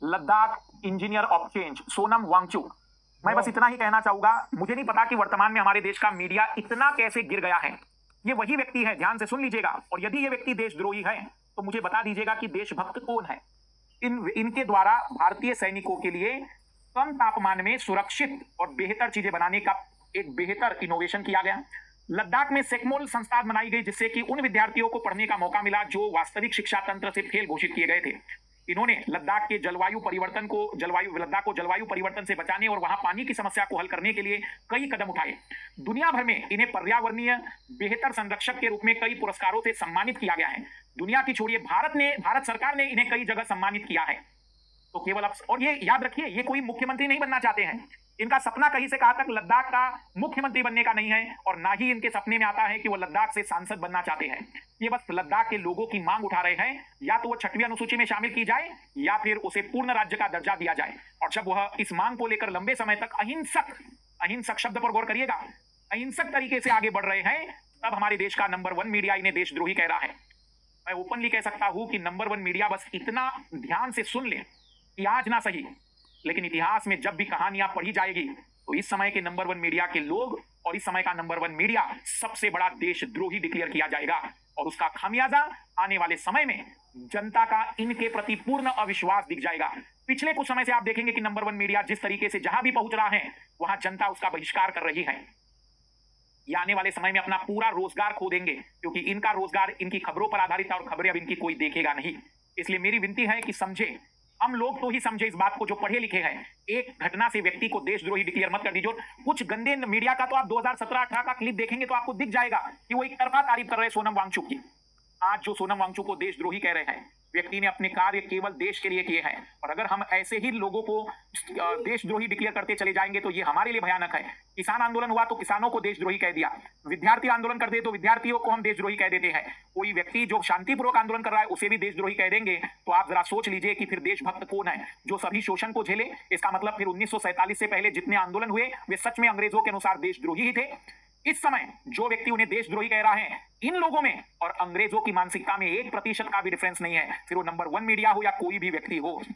Ladakh engineer of change Sonam Wangchuk. मैं बस इतना ही कहना चाहूंगा, मुझे नहीं पता कि वर्तमान में हमारे देश का मीडिया इतना कैसे गिर गया है। ये वही व्यक्ति है, ध्यान से सुन लीजिएगा, और यदि ये व्यक्ति देशद्रोही है तो मुझे बता दीजिएगा कि देशभक्त कौन है। इनके द्वारा भारतीय सैनिकों के लिए कम तापमान में सुरक्षित और बेहतर चीजें बनाने का एक बेहतर इनोवेशन किया गया। लद्दाख में सेकमोल संस्थान बनाई गई, जिससे कि उन विद्यार्थियों को पढ़ने का मौका मिला जो वास्तविक शिक्षा तंत्र से फेल घोषित किए गए थे। इन्होंने लद्दाख के लद्दाख को जलवायु परिवर्तन से बचाने और वहां पानी की समस्या को हल करने के लिए कई कदम उठाए। दुनिया भर में इन्हें पर्यावरणीय बेहतर संरक्षक के रूप में कई पुरस्कारों से सम्मानित किया गया है। दुनिया की छोड़िए, भारत सरकार ने इन्हें कई जगह सम्मानित किया है। तो केवल अब, और ये याद रखिए, ये कोई मुख्यमंत्री नहीं बनना चाहते हैं। इनका सपना कहीं से कहां तक लद्दाख का मुख्यमंत्री बनने का नहीं है, और ना ही इनके सपने में आता है कि वो लद्दाख से सांसद बनना चाहते हैं। ये बस लद्दाख के लोगों की मांग उठा रहे हैं, या तो वो 6वीं अनुसूची में शामिल की जाए या फिर उसे पूर्ण राज्य का दर्जा दिया जाए। और जब वह इस मांग को लेकर लंबे समय तक अहिंसक शब्द पर गौर करिएगा, अहिंसक तरीके से आगे बढ़ रहे हैं, तब हमारे देश का नंबर 1 मीडिया इन्हें देशद्रोही कह रहा है। मैं ओपनली कह सकता हूं कि नंबर 1 मीडिया बस इतना ध्यान से सुन ले कि आज ना सही, लेकिन इतिहास में जब भी कहानियां पढ़ी जाएगी तो इस समय के नंबर 1 मीडिया के लोग और इस समय का नंबर 1 मीडिया सबसे बड़ा देशद्रोही डिक्लेयर किया जाएगा, और उसका खामियाजा आने वाले समय में जनता का इनके प्रति पूर्ण अविश्वास दिख जाएगा। पिछले कुछ समय से आप देखेंगे कि नंबर 1 मीडिया जिस तरीके से जहां भी पहुंच रहा है वहां जनता उसका बहिष्कार कर रही है। ये आने वाले समय में अपना पूरा रोजगार खो देंगे, क्योंकि इनका रोजगार इनकी खबरों पर आधारित है और खबरें अब इनकी कोई देखेगा नहीं। इसलिए मेरी विनती है कि समझे, हम लोग तो ही समझे इस बात को जो पढ़े लिखे हैं। एक घटना से व्यक्ति को देशद्रोही डिक्लेयर मत कर दीजिए। कुछ गंदे मीडिया का तो आप 2017-18 का क्लिप देखेंगे तो आपको दिख जाएगा कि वो एक तरफा तारीफ कर रहे हैं सोनम वांगचुक की। आज जो सोनम वांगचुक को देशद्रोही कह रहे हैं, व्यक्ति ने अपने कार्य केवल देश के लिए किए हैं, और अगर हम ऐसे ही लोगों को देशद्रोही डिक्लेयर करते चले जाएंगे तो ये हमारे लिए भयानक है। किसान आंदोलन हुआ तो किसानों को देशद्रोही कह दिया, विद्यार्थी आंदोलन करते तो विद्यार्थियों को हम देशद्रोही कह देते हैं। कोई व्यक्ति जो शांतिपूर्वक आंदोलन कर रहा है उसे भी देशद्रोही कह देंगे, तो आप जरा सोच लीजिए कि फिर देशभक्त कौन है जो सभी शोषण को झेले। इसका मतलब फिर 1947 से पहले जितने आंदोलन हुए वे सच में अंग्रेजों के अनुसार देशद्रोही ही थे। इस समय जो व्यक्ति उन्हें देशद्रोही कह रहा है, इन लोगों में और अंग्रेजों की मानसिकता में 1% का भी डिफरेंस नहीं है, फिर वो नंबर 1 मीडिया हो या कोई भी व्यक्ति हो।